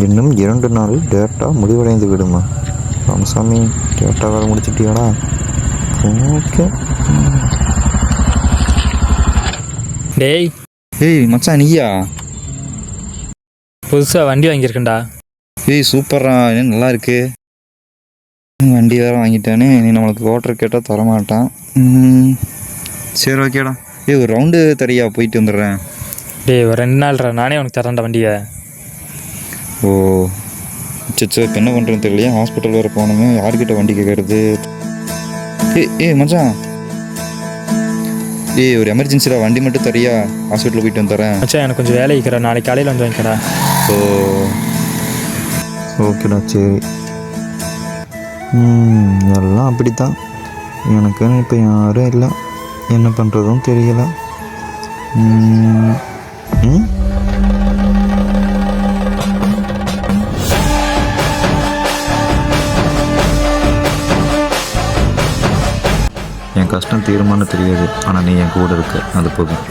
இன்னும் 2 நாளில் டேட்டா முடிவடைந்து விடுமா? ராமசாமி, டேட்டா வேலை முடிச்சிட்டியாடா? ஓகே. டேய், ஏய் மச்சான், நீயா? புதுசாக வண்டி வாங்கியிருக்கேன்டா. ஏய் சூப்பர்ரா, என்ன நல்லா இருக்கு. வண்டி வேறு வாங்கிட்டானே, நீ நம்மளுக்கு ஓட்டர் கேட்டால் தரமாட்டான். சரி ஓகேடா. ஏய் ஒரு ரவுண்டு தரியா, போயிட்டு வந்துடுறேன். டேய், ஒரு 2 நாள்ரா, நானே உனக்கு தரேன்டா வண்டியை. ஓ சச்சோ, இப்போ என்ன பண்ணுறேன்னு தெரியலையா? ஹாஸ்பிட்டல் வேறு போகணுமே, யார்கிட்ட வண்டி கேட்கறது? ஏய் மச்சான், ஏய் ஒரு எமர்ஜென்சிடா, வண்டி மட்டும் தரியா, ஹாஸ்பிட்டல் போயிட்டு வந்துடுறேன். மச்சான், எனக்கு கொஞ்சம் வேலை இருக்கிற, நாளைக்கு காலையில் வந்து வாங்கிக்கடா. ஓ ஓகேடா, சரி. எல்லாம் அப்படித்தான். எனக்குன்னு இப்போ யாரும் இல்லை, என்ன பண்ணுறதும் தெரியல. என் கஷ்டம் தீருமானு தெரியாது, ஆனால் நீ என் கூட இருக்க, அது போதும்.